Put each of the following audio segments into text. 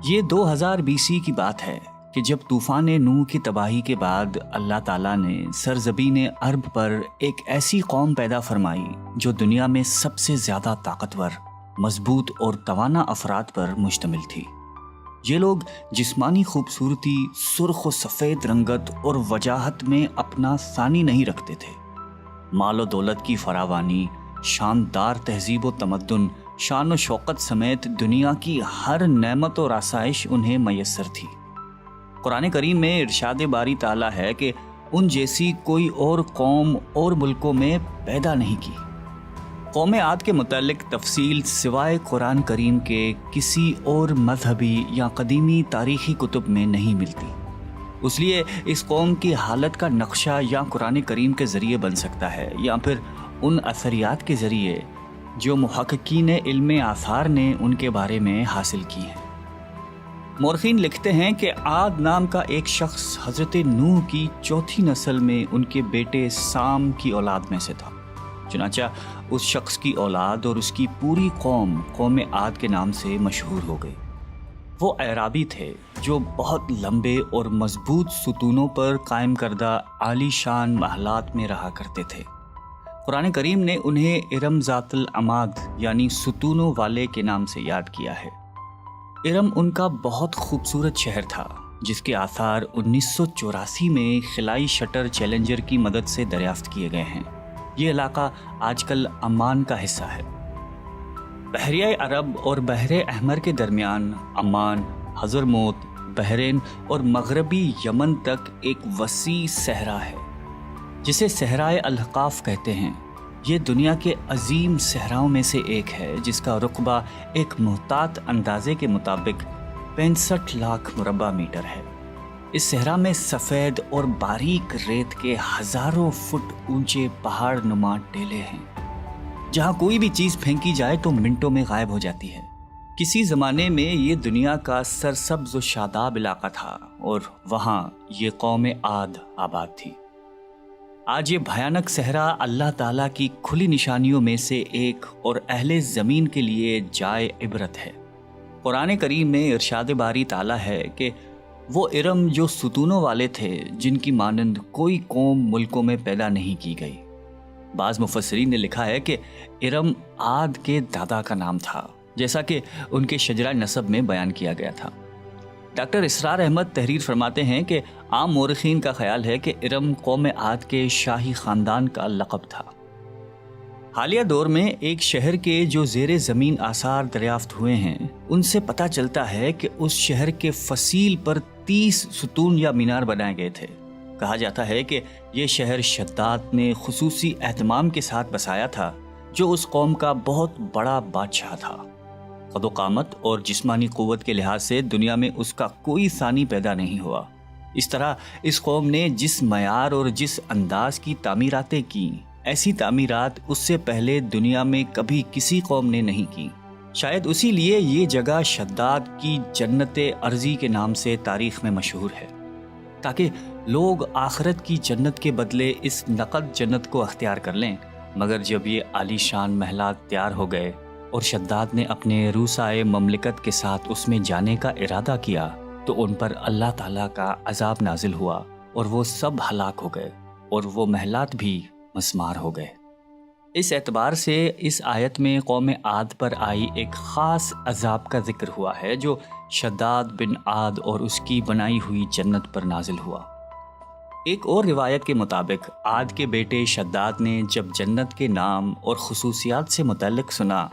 یہ 2000 BC کی بات ہے کہ جب طوفان نوح کی تباہی کے بعد اللہ تعالیٰ نے سرزمین عرب پر ایک ایسی قوم پیدا فرمائی جو دنیا میں سب سے زیادہ طاقتور، مضبوط اور توانا افراد پر مشتمل تھی۔ یہ لوگ جسمانی خوبصورتی، سرخ و سفید رنگت اور وجاہت میں اپنا ثانی نہیں رکھتے تھے۔ مال و دولت کی فراوانی، شاندار تہذیب و تمدن، شان و شوکت سمیت دنیا کی ہر نعمت اور آسائش انہیں میسر تھی۔ قرآن کریم میں ارشاد باری تعالیٰ ہے کہ ان جیسی کوئی اور قوم اور ملکوں میں پیدا نہیں کی۔ قوم عاد کے متعلق تفصیل سوائے قرآن کریم کے کسی اور مذہبی یا قدیمی تاریخی کتب میں نہیں ملتی۔ اس لیے اس قوم کی حالت کا نقشہ یا قرآن کریم کے ذریعے بن سکتا ہے یا پھر ان اثریات کے ذریعے جو محققین علم آثار نے ان کے بارے میں حاصل کی ہیں۔ مورخین لکھتے ہیں کہ عاد نام کا ایک شخص حضرت نوح کی چوتھی نسل میں ان کے بیٹے سام کی اولاد میں سے تھا۔ چنانچہ اس شخص کی اولاد اور اس کی پوری قوم عاد کے نام سے مشہور ہو گئی۔ وہ اعرابی تھے جو بہت لمبے اور مضبوط ستونوں پر قائم کردہ عالی شان محلات میں رہا کرتے تھے۔ قرآن کریم نے انہیں ارم ذات العماد یعنی ستونوں والے کے نام سے یاد کیا ہے۔ ارم ان کا بہت خوبصورت شہر تھا جس کے آثار 1984 میں خلائی شٹر چیلنجر کی مدد سے دریافت کیے گئے ہیں۔ یہ علاقہ آج کل عمان کا حصہ ہے۔ بحریہ عرب اور بحر احمر کے درمیان عمان، حضرموت، بحرین اور مغربی یمن تک ایک وسیع صحرا ہے جسے صحرائے الحقاف کہتے ہیں۔ یہ دنیا کے عظیم صحراؤں میں سے ایک ہے جس کا رقبہ ایک محتاط اندازے کے مطابق 65 لاکھ مربع میٹر ہے۔ اس صحرا میں سفید اور باریک ریت کے ہزاروں فٹ اونچے پہاڑ نما ٹیلے ہیں جہاں کوئی بھی چیز پھینکی جائے تو منٹوں میں غائب ہو جاتی ہے۔ کسی زمانے میں یہ دنیا کا سرسبز و شاداب علاقہ تھا اور وہاں یہ قوم عاد آباد تھی۔ آج یہ بھیانک صحرا اللہ تعالیٰ کی کھلی نشانیوں میں سے ایک اور اہل زمین کے لیے جائے عبرت ہے۔ قرآن کریم میں ارشاد باری تعالیٰ ہے کہ وہ ارم جو ستونوں والے تھے جن کی مانند کوئی قوم ملکوں میں پیدا نہیں کی گئی۔ بعض مفسرین نے لکھا ہے کہ ارم عاد کے دادا کا نام تھا جیسا کہ ان کے شجرہ نسب میں بیان کیا گیا تھا۔ ڈاکٹر اسرار احمد تحریر فرماتے ہیں کہ عام مورخین کا خیال ہے کہ ارم قوم عاد کے شاہی خاندان کا لقب تھا۔ حالیہ دور میں ایک شہر کے جو زیر زمین آثار دریافت ہوئے ہیں ان سے پتہ چلتا ہے کہ اس شہر کے فصیل پر 30 ستون یا مینار بنائے گئے تھے۔ کہا جاتا ہے کہ یہ شہر شداد نے خصوصی اہتمام کے ساتھ بسایا تھا جو اس قوم کا بہت بڑا بادشاہ تھا۔ قد و قامت اور جسمانی قوت کے لحاظ سے دنیا میں اس کا کوئی ثانی پیدا نہیں ہوا۔ اس طرح اس قوم نے جس معیار اور جس انداز کی تعمیراتیں کی، ایسی تعمیرات اس سے پہلے دنیا میں کبھی کسی قوم نے نہیں کی۔ شاید اسی لیے یہ جگہ شداد کی جنت ارضی کے نام سے تاریخ میں مشہور ہے، تاکہ لوگ آخرت کی جنت کے بدلے اس نقد جنت کو اختیار کر لیں۔ مگر جب یہ عالی شان محلات تیار ہو گئے اور شداد نے اپنے روسائے مملکت کے ساتھ اس میں جانے کا ارادہ کیا تو ان پر اللہ تعالیٰ کا عذاب نازل ہوا اور وہ سب ہلاک ہو گئے اور وہ محلات بھی مسمار ہو گئے۔ اس اعتبار سے اس آیت میں قوم عاد پر آئی ایک خاص عذاب کا ذکر ہوا ہے جو شداد بن عاد اور اس کی بنائی ہوئی جنت پر نازل ہوا۔ ایک اور روایت کے مطابق عاد کے بیٹے شداد نے جب جنت کے نام اور خصوصیات سے متعلق سنا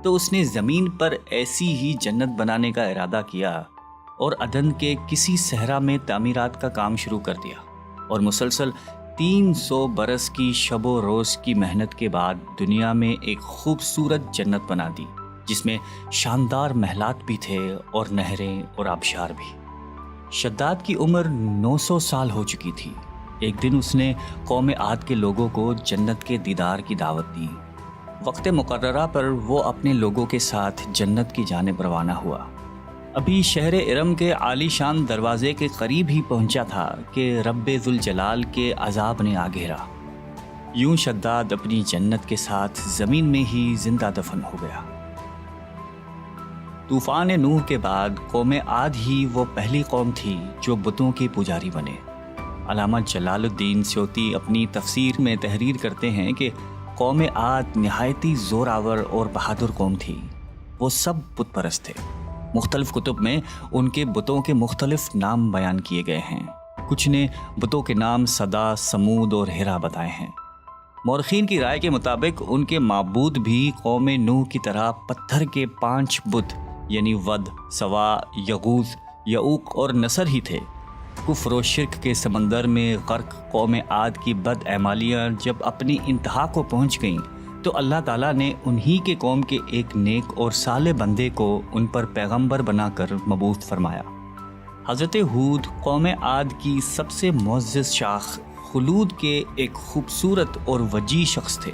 تو اس نے زمین پر ایسی ہی جنت بنانے کا ارادہ کیا اور عدن کے کسی صحرا میں تعمیرات کا کام شروع کر دیا، اور مسلسل 300 برس کی شب و روز کی محنت کے بعد دنیا میں ایک خوبصورت جنت بنا دی جس میں شاندار محلات بھی تھے اور نہریں اور آبشار بھی۔ شداد کی عمر 900 سال ہو چکی تھی۔ ایک دن اس نے قوم عاد کے لوگوں کو جنت کے دیدار کی دعوت دی۔ وقت مقررہ پر وہ اپنے لوگوں کے ساتھ جنت کی جانب روانہ ہوا۔ ابھی شہر ارم کے عالی شان دروازے کے قریب ہی پہنچا تھا کہ رب ذوالجلال کے عذاب نے آ گھیرا۔ یوں شداد اپنی جنت کے ساتھ زمین میں ہی زندہ دفن ہو گیا۔ طوفان نوح کے بعد قوم عاد ہی وہ پہلی قوم تھی جو بتوں کے پجاری بنے۔ علامہ جلال الدین سیوطی اپنی تفسیر میں تحریر کرتے ہیں کہ قوم عاد نہایتی زور آور اور بہادر قوم تھی۔ وہ سب بت پرست تھے۔ مختلف کتب میں ان کے بتوں کے مختلف نام بیان کیے گئے ہیں۔ کچھ نے بتوں کے نام صدا، سمود اور ہرا بتائے ہیں۔ مورخین کی رائے کے مطابق ان کے معبود بھی قوم نوح کی طرح پتھر کے 5 بت یعنی ود، سوا، یغوث، یعوق اور نصر ہی تھے۔ کفر و شرک کے سمندر میں غرق قوم عاد کی بد اعمالیاں جب اپنی انتہا کو پہنچ گئیں تو اللہ تعالیٰ نے انہی کے قوم کے ایک نیک اور صالح بندے کو ان پر پیغمبر بنا کر مبعوث فرمایا۔ حضرت ہود قوم عاد کی سب سے معزز شاخ خلود کے ایک خوبصورت اور وجیح شخص تھے۔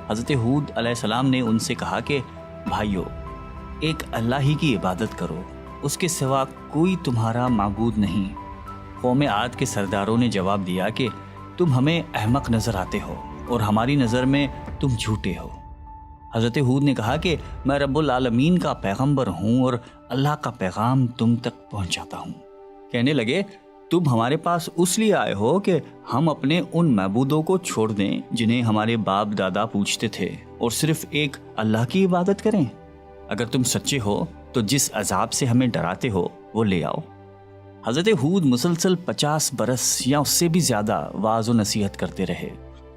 حضرت ہود علیہ السلام نے ان سے کہا کہ بھائیو، ایک اللہ ہی کی عبادت کرو، اس کے سوا کوئی تمہارا معبود نہیں۔ قوم عاد کے سرداروں نے جواب دیا کہ تم ہمیں احمق نظر آتے ہو اور ہماری نظر میں تم جھوٹے ہو۔ حضرت ہود نے کہا کہ میں رب العالمین کا پیغمبر ہوں اور اللہ کا پیغام تم تک پہنچاتا ہوں۔ کہنے لگے تم ہمارے پاس اس لیے آئے ہو کہ ہم اپنے ان معبودوں کو چھوڑ دیں جنہیں ہمارے باپ دادا پوجتے تھے اور صرف ایک اللہ کی عبادت کریں؟ اگر تم سچے ہو تو جس عذاب سے ہمیں ڈراتے ہو وہ لے آؤ۔ حضرت ہود مسلسل 50 برس یا اس سے بھی زیادہ واعظ و نصیحت کرتے رہے۔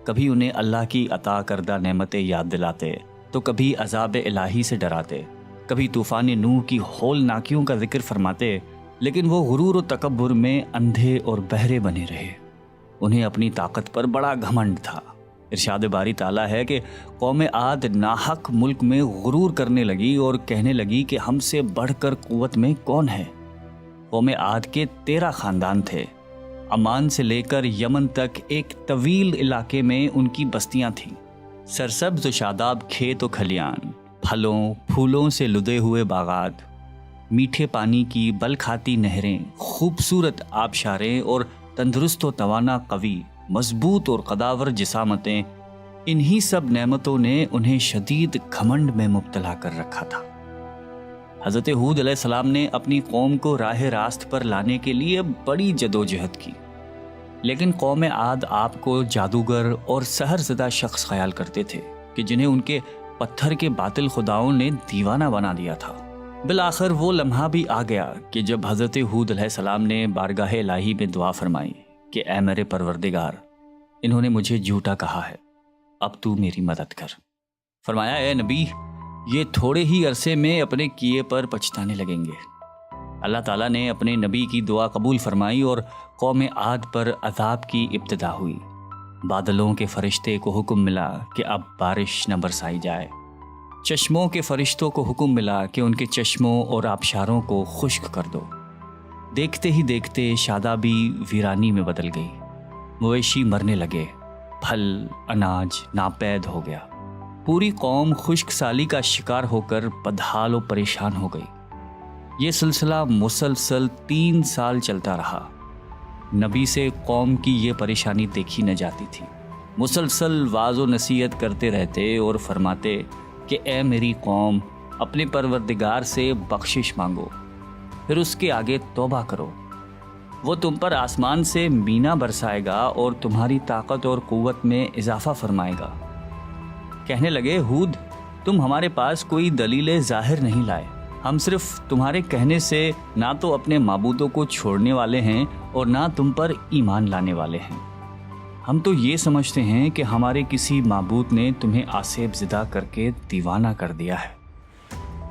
کبھی انہیں اللہ کی عطا کردہ نعمتیں یاد دلاتے تو کبھی عذاب الہی سے ڈراتے، کبھی طوفان نوح کی ہولناکیوں کا ذکر فرماتے، لیکن وہ غرور و تکبر میں اندھے اور بہرے بنے رہے۔ انہیں اپنی طاقت پر بڑا گھمنڈ تھا۔ ارشاد باری تعالیٰ ہے کہ قوم عاد ناحق ملک میں غرور کرنے لگی اور کہنے لگی کہ ہم سے بڑھ کر قوت میں کون ہے۔ قوم عاد کے 13 خاندان تھے۔ عمان سے لے کر یمن تک ایک طویل علاقے میں ان کی بستیاں تھیں۔ سرسبز و شاداب کھیت و کھلیان، پھلوں پھولوں سے لدے ہوئے باغات، میٹھے پانی کی بل کھاتی نہریں، خوبصورت آبشاریں اور تندرست و توانا قوی، مضبوط اور قداور جسامتیں، انہی سب نعمتوں نے انہیں شدید گھمنڈ میں مبتلا کر رکھا تھا۔ حضرت ہود علیہ السلام نے اپنی قوم کو راہ راست پر لانے کے لیے بڑی جدوجہد کی، لیکن قوم عاد آپ کو جادوگر اور سحر زدہ شخص خیال کرتے تھے کہ جنہیں ان کے پتھر کے باطل خداؤں نے دیوانہ بنا دیا تھا۔ بالآخر وہ لمحہ بھی آ گیا کہ جب حضرت ہود علیہ السلام نے بارگاہ الہی میں دعا فرمائی کہ اے میرے پروردگار، انہوں نے مجھے جھوٹا کہا ہے، اب تو میری مدد کر۔ فرمایا اے نبی، یہ تھوڑے ہی عرصے میں اپنے کیے پر پچھتانے لگیں گے۔ اللہ تعالیٰ نے اپنے نبی کی دعا قبول فرمائی اور قوم عاد پر عذاب کی ابتدا ہوئی۔ بادلوں کے فرشتے کو حکم ملا کہ اب بارش نہ برسائی جائے۔ چشموں کے فرشتوں کو حکم ملا کہ ان کے چشموں اور آبشاروں کو خشک کر دو۔ دیکھتے ہی دیکھتے شادابی ویرانی میں بدل گئی، مویشی مرنے لگے، پھل اناج ناپید ہو گیا۔ پوری قوم خشک سالی کا شکار ہو کر بدحال و پریشان ہو گئی۔ یہ سلسلہ مسلسل 3 سال چلتا رہا۔ نبی سے قوم کی یہ پریشانی دیکھی نہ جاتی تھی۔ مسلسل واعظ و نصیحت کرتے رہتے اور فرماتے کہ اے میری قوم، اپنے پروردگار سے بخشش مانگو، پھر اس کے آگے توبہ کرو، وہ تم پر آسمان سے مینا برسائے گا اور تمہاری طاقت اور قوت میں اضافہ فرمائے گا۔ کہنے لگے ہود، تم ہمارے پاس کوئی دلیل ظاہر نہیں لائے، ہم صرف تمہارے کہنے سے نہ تو اپنے معبودوں کو چھوڑنے والے ہیں اور نہ تم پر ایمان لانے والے ہیں۔ ہم تو یہ سمجھتے ہیں کہ ہمارے کسی معبود نے تمہیں آسیب زدہ کر کے دیوانہ کر دیا ہے۔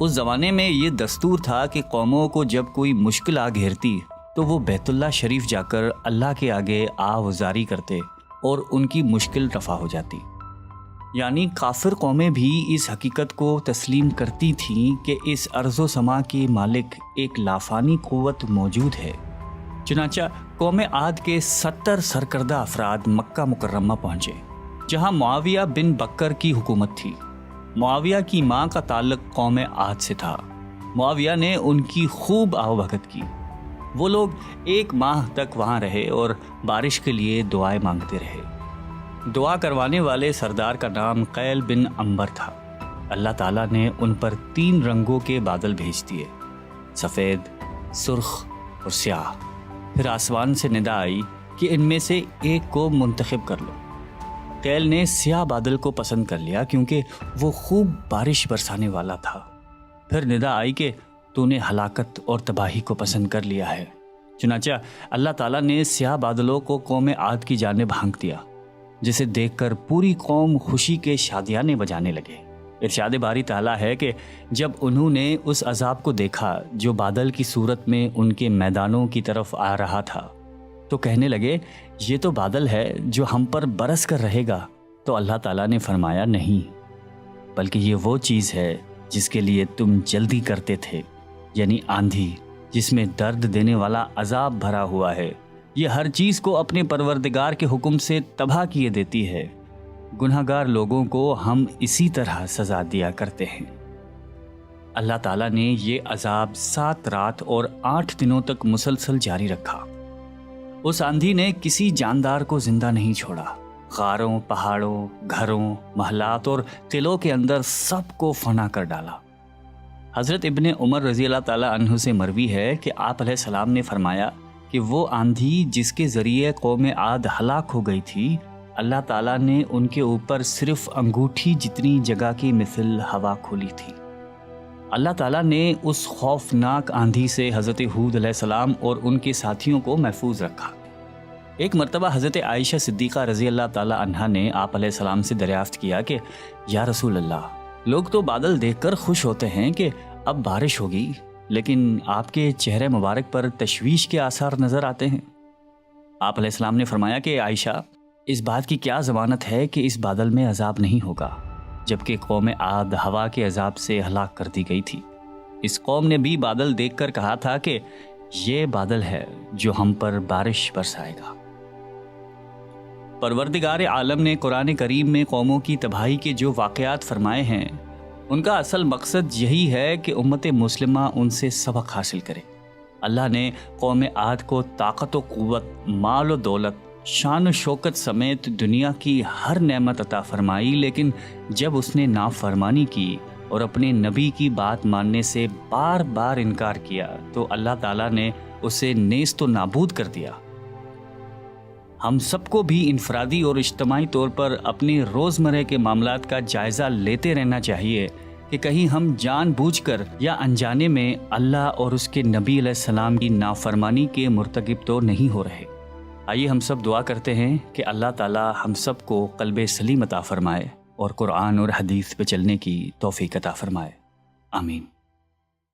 اس زمانے میں یہ دستور تھا کہ قوموں کو جب کوئی مشکل آ گھیرتی تو وہ بیت اللہ شریف جا کر اللہ کے آگے آوازاری کرتے اور ان کی مشکل رفع ہو جاتی۔ یعنی کافر قومیں بھی اس حقیقت کو تسلیم کرتی تھیں کہ اس ارض و سما کے مالک ایک لافانی قوت موجود ہے۔ چنانچہ قوم عاد کے 70 سرکردہ افراد مکہ مکرمہ پہنچے، جہاں معاویہ بن بکر کی حکومت تھی۔ معاویہ کی ماں کا تعلق قوم عاد سے تھا۔ معاویہ نے ان کی خوب آؤبھگت کی۔ وہ لوگ 1 ماہ تک وہاں رہے اور بارش کے لیے دعائیں مانگتے رہے۔ دعا کروانے والے سردار کا نام قیل بن عنبر تھا۔ اللہ تعالیٰ نے ان پر 3 رنگوں کے بادل بھیج دیے، سفید، سرخ اور سیاہ۔ پھر آسمان سے ندا آئی کہ ان میں سے ایک کو منتخب کر لو۔ قیل نے سیاہ بادل کو پسند کر لیا کیونکہ وہ خوب بارش برسانے والا تھا۔ پھر ندا آئی کہ تو نے ہلاکت اور تباہی کو پسند کر لیا ہے۔ چنانچہ اللہ تعالیٰ نے سیاہ بادلوں کو قوم عاد کی جانب ہانک دیا، جسے دیکھ کر پوری قوم خوشی کے شادیانے بجانے لگے۔ ارشاد باری تعالیٰ ہے کہ جب انہوں نے اس عذاب کو دیکھا جو بادل کی صورت میں ان کے میدانوں کی طرف آ رہا تھا، تو کہنے لگے یہ تو بادل ہے جو ہم پر برس کر رہے گا۔ تو اللہ تعالیٰ نے فرمایا نہیں، بلکہ یہ وہ چیز ہے جس کے لیے تم جلدی کرتے تھے، یعنی آندھی جس میں درد دینے والا عذاب بھرا ہوا ہے۔ یہ ہر چیز کو اپنے پروردگار کے حکم سے تباہ کیے دیتی ہے۔ گناہگار لوگوں کو ہم اسی طرح سزا دیا کرتے ہیں۔ اللہ تعالیٰ نے یہ عذاب 7 رات اور 8 دنوں تک مسلسل جاری رکھا۔ اس آندھی نے کسی جاندار کو زندہ نہیں چھوڑا۔ غاروں، پہاڑوں، گھروں، محلات اور قلعوں کے اندر سب کو فنا کر ڈالا۔ حضرت ابن عمر رضی اللہ تعالیٰ عنہ سے مروی ہے کہ آپ علیہ السلام نے فرمایا کہ وہ آندھی جس کے ذریعے قوم عاد ہلاک ہو گئی تھی، اللہ تعالیٰ نے ان کے اوپر صرف انگوٹھی جتنی جگہ کی مثل ہوا کھولی تھی۔ اللہ تعالیٰ نے اس خوفناک آندھی سے حضرت ہود علیہ السلام اور ان کے ساتھیوں کو محفوظ رکھا۔ ایک مرتبہ حضرت عائشہ صدیقہ رضی اللہ تعالیٰ عنہا نے آپ علیہ السلام سے دریافت کیا کہ یا رسول اللہ، لوگ تو بادل دیکھ کر خوش ہوتے ہیں کہ اب بارش ہوگی، لیکن آپ کے چہرے مبارک پر تشویش کے آثار نظر آتے ہیں۔ آپ علیہ السلام نے فرمایا کہ عائشہ، اس بات کی کیا ضمانت ہے کہ اس بادل میں عذاب نہیں ہوگا، جبکہ قوم عاد ہوا کے عذاب سے ہلاک کر دی گئی تھی۔ اس قوم نے بھی بادل دیکھ کر کہا تھا کہ یہ بادل ہے جو ہم پر بارش برسائے گا۔ پروردگار عالم نے قرآن کریم میں قوموں کی تباہی کے جو واقعات فرمائے ہیں، ان کا اصل مقصد یہی ہے کہ امت مسلمہ ان سے سبق حاصل کرے۔ اللہ نے قوم عاد کو طاقت و قوت، مال و دولت، شان و شوکت سمیت دنیا کی ہر نعمت عطا فرمائی، لیکن جب اس نے نافرمانی کی اور اپنے نبی کی بات ماننے سے بار بار انکار کیا تو اللہ تعالیٰ نے اسے نیست و نابود کر دیا۔ ہم سب کو بھی انفرادی اور اجتماعی طور پر اپنے روزمرہ کے معاملات کا جائزہ لیتے رہنا چاہیے کہ کہیں ہم جان بوجھ کر یا انجانے میں اللہ اور اس کے نبی علیہ السلام کی نافرمانی کے مرتکب تو نہیں ہو رہے۔ آئیے ہم سب دعا کرتے ہیں کہ اللہ تعالی ہم سب کو قلب سلیم عطا فرمائے اور قرآن اور حدیث پہ چلنے کی توفیق عطا فرمائے۔ آمین۔